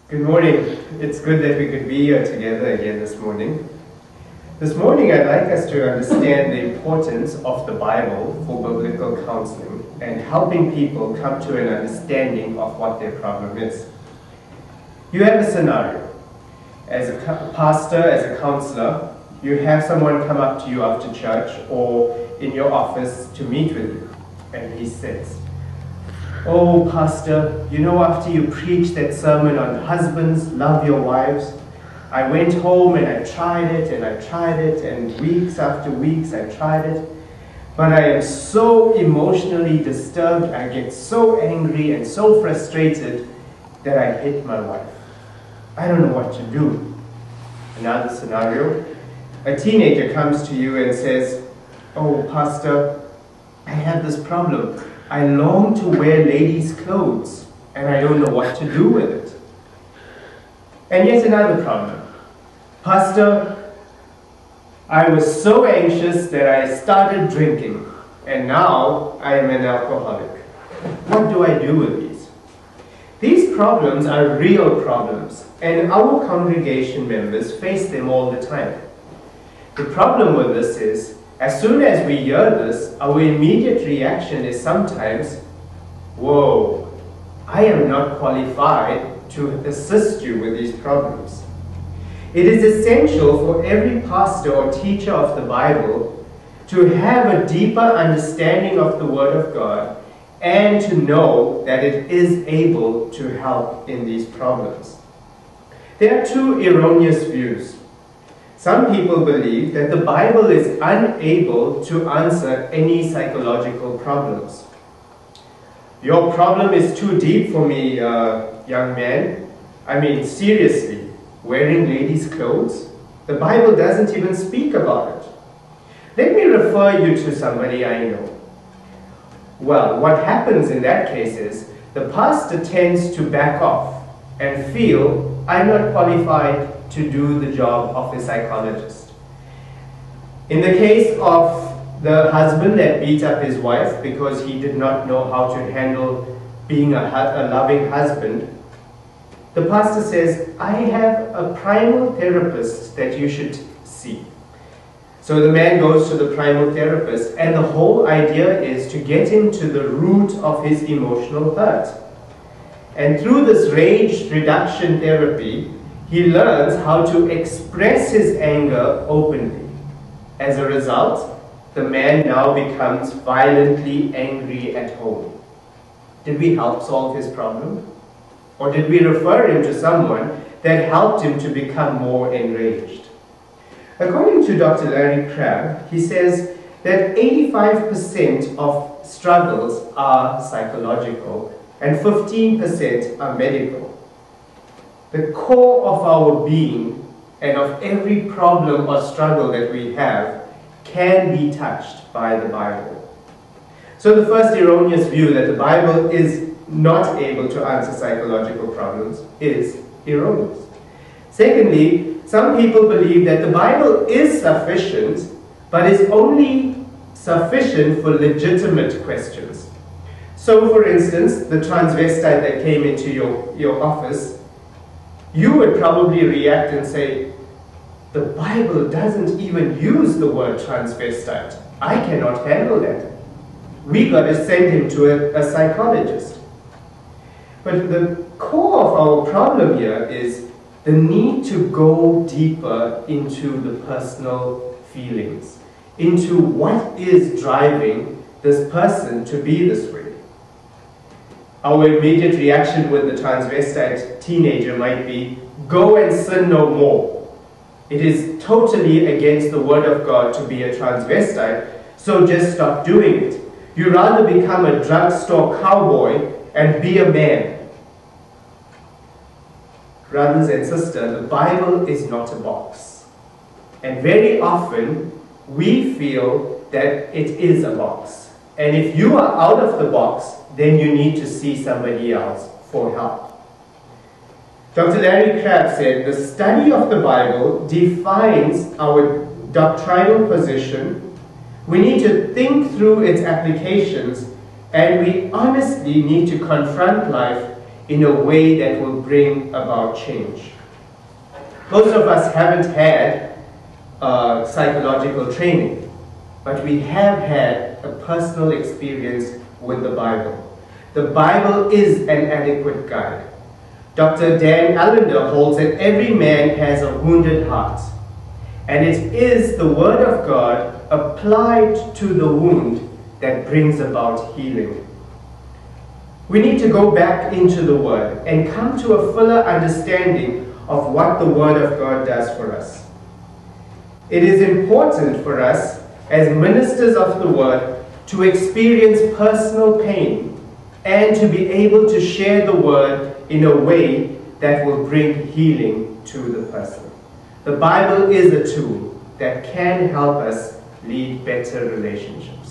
Good morning. It's good that we could be here together again this morning. This morning I'd like us to understand the importance of the Bible for biblical counseling and helping people come to an understanding of what their problem is. You have a scenario. As a pastor, as a counselor, you have someone come up to you after church or in your office to meet with you, and he says, "Oh, Pastor, you know, after you preached that sermon on husbands, love your wives, I went home and I tried it and I tried it, and weeks after weeks I tried it, but I am so emotionally disturbed, I get so angry and so frustrated that I hit my wife. I don't know what to do." Another scenario, a teenager comes to you and says, "Oh, Pastor, I have this problem. I long to wear ladies' clothes and I don't know what to do with it." And yet another problem. "Pastor, I was so anxious that I started drinking and now I am an alcoholic. What do I do with these?" These problems are real problems, and our congregation members face them all the time. The problem with this is, as soon as we hear this, our immediate reaction is sometimes, "Whoa, I am not qualified to assist you with these problems." It is essential for every pastor or teacher of the Bible to have a deeper understanding of the Word of God and to know that it is able to help in these problems. There are two erroneous views. Some people believe that the Bible is unable to answer any psychological problems. "Your problem is too deep for me, young man. I mean, seriously, wearing ladies' clothes? The Bible doesn't even speak about it. Let me refer you to somebody I know." Well, what happens in that case is the pastor tends to back off and feel, "I'm not qualified to do the job of a psychologist." In the case of the husband that beat up his wife because he did not know how to handle being a loving husband, the pastor says, "I have a primal therapist that you should see." So the man goes to the primal therapist, and the whole idea is to get him to the root of his emotional hurt. And through this rage reduction therapy, he learns how to express his anger openly. As a result, the man now becomes violently angry at home. Did we help solve his problem? Or did we refer him to someone that helped him to become more enraged? According to Dr. Larry Crabb, he says that 85% of struggles are psychological and 15% are medical. The core of our being and of every problem or struggle that we have can be touched by the Bible. So the first erroneous view that the Bible is not able to answer psychological problems is erroneous. Secondly, some people believe that the Bible is sufficient, but is only sufficient for legitimate questions. So for instance, the transvestite that came into your office, you would probably react and say, "The Bible doesn't even use the word transvestite. I cannot handle that. We got to send him to a psychologist." But the core of our problem here is the need to go deeper into the personal feelings, into what is driving this person to be this way. Our immediate reaction with the transvestite teenager might be, "Go and sin no more. It is totally against the Word of God to be a transvestite, so just stop doing it. You'd rather become a drugstore cowboy and be a man." Brothers and sisters, the Bible is not a box. And very often, we feel that it is a box. And if you are out of the box, then you need to see somebody else for help. Dr. Larry Crabb said, "The study of the Bible defines our doctrinal position. We need to think through its applications, and we honestly need to confront life in a way that will bring about change. Most of us haven't had psychological training, but we have had a personal experience with the Bible. The Bible is an adequate guide. Dr. Dan Allender holds that every man has a wounded heart, and it is the Word of God applied to the wound that brings about healing. We need to go back into the Word and come to a fuller understanding of what the Word of God does for us. It is important for us as ministers of the Word to experience personal pain and to be able to share the Word in a way that will bring healing to the person. The Bible is a tool that can help us lead better relationships.